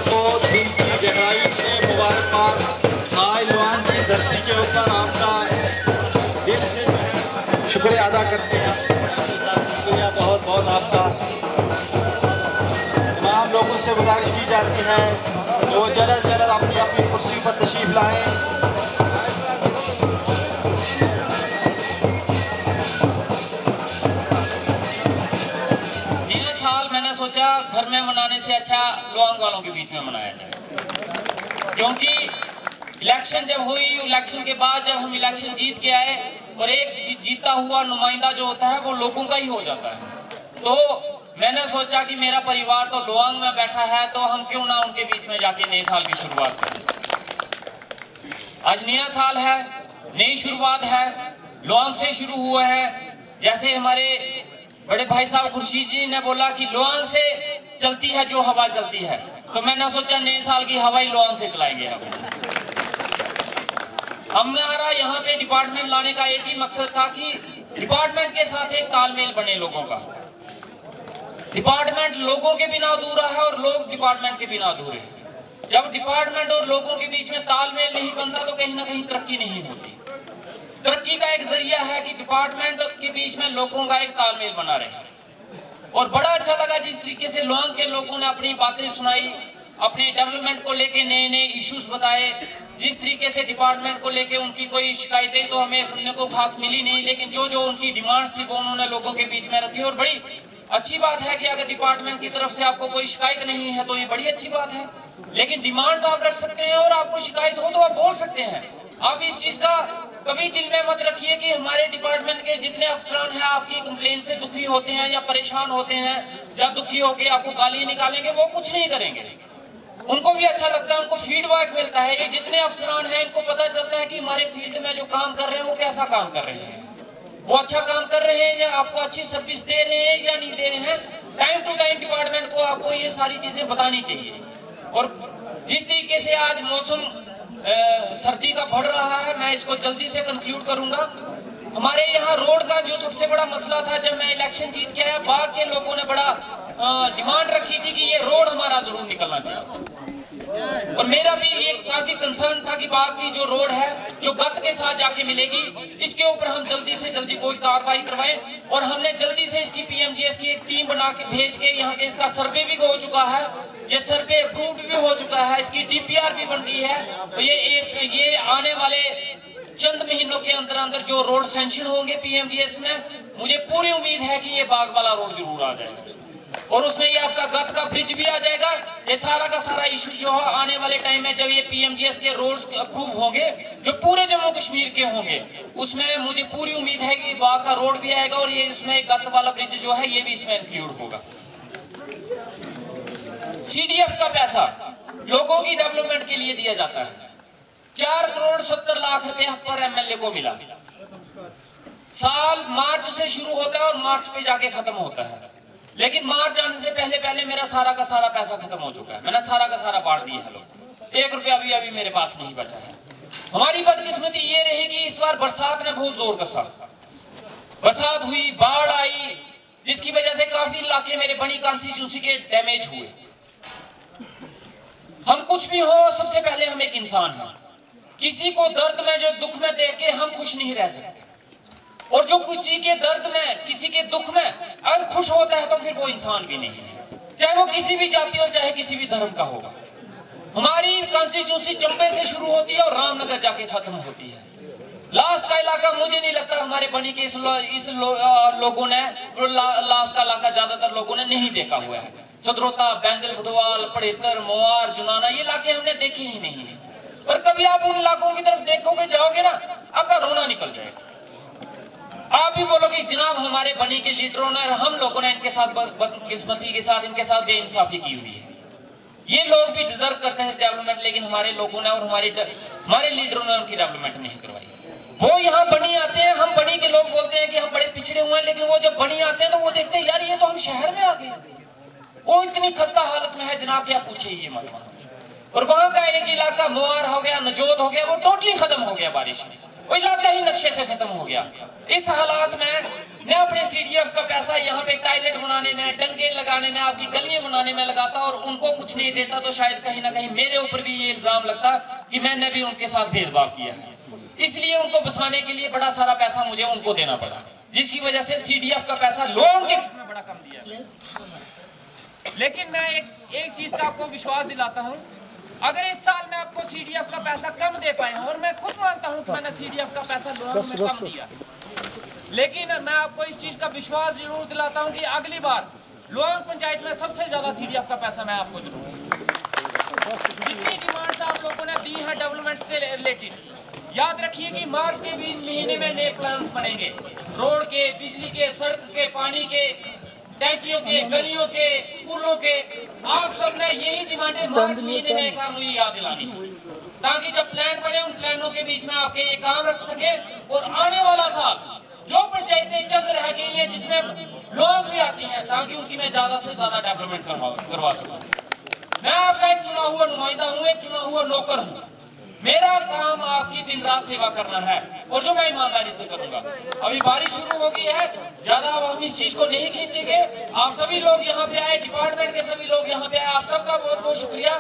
आपको दिल की गहराई से मुबारकबाद। आज लुआंग की धरती के ऊपर आपका दिल से जो है शुक्रिया अदा करते हैं। शुक्रिया बहुत बहुत आपका। तमाम लोगों से गुजारिश की जाती है वो जल्द से जल्द अपनी अपनी कुर्सी पर तशरीफ लाएं। सोचा घर में मनाने से अच्छा लुआंग वालों के बीच में मनाया जाए, क्योंकि इलेक्शन जब हुई, इलेक्शन के बाद जब हम इलेक्शन जीत के आए और एक जीता हुआ नुमाइंदा जो होता है वो लोगों का ही हो जाता है। तो मैंने सोचा कि मेरा परिवार तो लुआंग में बैठा है, तो हम क्यों ना उनके बीच में जाके नए साल की शुरुआत करें। आज नया साल है, नई शुरुआत है, लुआंग से शुरू हुआ है। जैसे हमारे बड़े भाई साहब खुर्शीद जी ने बोला कि लुआंग से चलती है जो हवा चलती है, तो मैंने सोचा नए साल की हवा ही लुआंग से चलाएंगे। हमारा यहाँ पे डिपार्टमेंट लाने का एक ही मकसद था कि डिपार्टमेंट के साथ एक तालमेल बने लोगों का। डिपार्टमेंट लोगों के बिना अधूरा है और लोग डिपार्टमेंट के बिना अधूरे हैं। जब डिपार्टमेंट और लोगों के बीच में तालमेल नहीं बनता तो कहीं ना कहीं तरक्की नहीं होती। तरक्की का एक जरिया है कि डिपार्टमेंट के बीच में लोगों का एक तालमेल बना रहे। और बड़ा अच्छा लगा जिस तरीके से लुआंग के लोगों ने अपनी बातें सुनाई, अपने डेवलपमेंट को लेके नए नए इश्यूज बताए। जिस तरीके से डिपार्टमेंट को लेके उनकी कोई शिकायतें तो हमें सुनने को खास मिली नहीं, लेकिन जो जो उनकी डिमांड्स थी वो उन्होंने लोगों के बीच में रखी। और बड़ी अच्छी बात है कि अगर डिपार्टमेंट की तरफ से आपको कोई शिकायत नहीं है तो ये बड़ी अच्छी बात है। लेकिन डिमांड्स आप रख सकते हैं और आपको शिकायत हो तो आप बोल सकते हैं। आप इस चीज का कभी दिल में मत रखिए कि हमारे डिपार्टमेंट के जितने अफसरान हैं आपकी कंप्लेन से दुखी होते हैं या परेशान होते हैं या दुखी होकर आपको गाली निकालेंगे, वो कुछ नहीं करेंगे। उनको भी अच्छा लगता है, उनको फीडबैक मिलता है। ये जितने अफसरान हैं इनको पता चलता है कि हमारे फील्ड में जो काम कर रहे हैं वो कैसा काम कर रहे हैं, वो अच्छा काम कर रहे हैं या आपको अच्छी सर्विस दे रहे हैं या नहीं दे रहे हैं। टाइम टू टाइम डिपार्टमेंट को आपको ये सारी चीजें बतानी चाहिए। और जिस तरीके से आज मौसम सर्दी का बढ़ रहा है, मैं इसको जल्दी से कंक्लूड करूंगा। हमारे यहाँ रोड का जो सबसे बड़ा मसला था, जब मैं इलेक्शन जीत के आया बाग के लोगों ने बड़ा डिमांड रखी थी कि ये रोड हमारा जरूर निकलना चाहिए। और मेरा भी ये काफी कंसर्न था कि बाग की जो रोड है जो गत के साथ जाके मिलेगी, इसके ऊपर हम जल्दी से जल्दी कोई कार्रवाई करवाएं। और हमने जल्दी से इसकी पीएमजीएस की एक टीम बना के भेज के यहाँ के इसका सर्वे भी हो चुका है, ये सर्वे अप्रूव्ड भी हो चुका है, इसकी डीपीआर भी बन गई है। तो ये आने वाले चंद महीनों के अंदर अंदर जो रोड सैंक्शन होंगे पीएमजीएस में, मुझे पूरी उम्मीद है कि ये बाग वाला रोड जरूर आ जाएगा और उसमें ये आपका गत का ब्रिज भी आ जाएगा। ये सारा का सारा इशू जो है आने वाले टाइम में जब ये पीएमजीएस के रोड्स अप्रूव होंगे जो पूरे जम्मू कश्मीर के होंगे, उसमें मुझे पूरी उम्मीद है कि बाग का रोड भी आएगा और ये इसमें गत वाला ब्रिज जो है ये भी इसमें इंक्लूड होगा। सीडीएफ का पैसा लोगों की डेवलपमेंट के लिए दिया जाता है। 4,70,00,000 रुपया पर एमएलए को मिला। साल मार्च से शुरू होता है और मार्च पे जाके खत्म होता है, लेकिन मार्च आने से पहले पहले मेरा सारा का सारा पैसा खत्म हो चुका है। मैंने सारा का सारा बांट दिया है लोग, 1 रुपया भी अभी मेरे पास नहीं बचा है। हमारी बदकिस्मती ये रही कि इस बार बरसात ने बहुत जोर कसा। बरसात हुई, बाढ़ आई, जिसकी वजह से काफी इलाके मेरे बनी कॉन्स्टिट्यूंसी के डैमेज हुए। हम कुछ भी हो, सबसे पहले हम एक इंसान हैं। किसी को दर्द में जो दुख में देख के हम खुश नहीं रह सकते, और जो किसी के दर्द में किसी के दुख में अगर खुश होता है तो फिर वो इंसान भी नहीं है, चाहे वो किसी भी जाति और चाहे किसी भी धर्म का होगा। हमारी कॉन्स्टिट्यूंसी चंबे से शुरू होती है और रामनगर जाके खत्म होती है। लास्ट का इलाका मुझे नहीं लगता हमारे बनी के लोगों ने, लास्ट का इलाका ज्यादातर लोगों ने नहीं देखा हुआ है। सदरोता, बैंजल, फुटवाल, पड़ेतर, मोवार, जुनाना, ये इलाके हमने देखे ही नहीं है। और कभी आप उन इलाकों की तरफ देखोगे जाओगे ना, आपका रोना निकल जाएगा। आप भी बोलोगे जनाब हमारे बनी के लीडरों ने, हम लोगों ने इनके साथ बदकिस्मती के साथ इनके साथ बेइंसाफी की हुई है। ये लोग भी डिजर्व करते हैं डेवलपमेंट, लेकिन हमारे लोगों ने और हमारे लीडरों ने उनकी डेवलपमेंट नहीं करवाई। वो यहाँ बनी आते हैं, हम बनी के लोग बोलते हैं कि हम बड़े पिछड़े हुए हैं, लेकिन वो जब बनी आते हैं तो वो देखते हैं यार ये तो हम शहर में आ गए, वो इतनी खस्ता हालत में है जनाब क्या पूछे ये मत। और वहां का एक इलाका मोवार हो गया, नजोद हो गया, वो टोटली खत्म हो गया बारिश में। वो इलाका ही नक्शे से खत्म हो गया। इस हालात में मैं अपने CDF का पैसा यहाँ पे टॉयलेट बनाने में, डंगे लगाने में, आपकी गलियां बनाने में लगाता और उनको कुछ नहीं देता, तो शायद कहीं ना कहीं मेरे ऊपर भी ये इल्जाम लगता कि मैंने भी उनके साथ भेदभाव किया है। इसलिए उनको बसाने के लिए बड़ा सारा पैसा मुझे उनको देना पड़ा, जिसकी वजह से CDF का पैसा लोगों के बड़ा कम दिया। लेकिन मैं एक चीज का आपको विश्वास दिलाता हूँ, अगर इस साल मैं आपको CDF का पैसा कम दे पाए हूँ, और मैं खुद मानता हूँ कि मैंने CDF का पैसा लोगों में कम दिया, लेकिन मैं आपको इस चीज का विश्वास जरूर दिलाता हूँ कि अगली बार लोअर पंचायत में सबसे ज्यादा CDF का पैसा मैं आपको जरूर दूंगा। जितनी डिमांड्स आप लोगों ने दी है डेवलपमेंट के रिलेटेड, याद रखिए कि मार्च के महीने में नए प्लान्स बनेंगे, रोड के, बिजली के, सड़क के, पानी के, टैंकियों के, गलियों के, स्कूलों के। आप सबने यही डिमांडें मार्च महीने में एक बार मुझे याद दिलानी है, ताकि जब प्लान बने उन प्लानों के बीच में आपके ये काम रख सके, और आने वाला साल जो पंचायतें चंद रह गई है जिसमें लोग भी आती हैं, ताकि उनकी मैं ज्यादा से ज्यादा डेवलपमेंट करवा सकूं। मैं आपका एक चुना हुआ नुमाइंदा हूँ, एक चुना हुआ नौकर हूँ। मेरा काम आपकी दिन रात सेवा करना है, और जो मैं ईमानदारी से करूंगा। अभी बारिश शुरू हो गई है, ज्यादा हम इस चीज को नहीं खींचेंगे। आप सभी लोग यहाँ पे आए, डिपार्टमेंट के सभी लोग यहाँ पे आए, आप सबका बहुत बहुत शुक्रिया।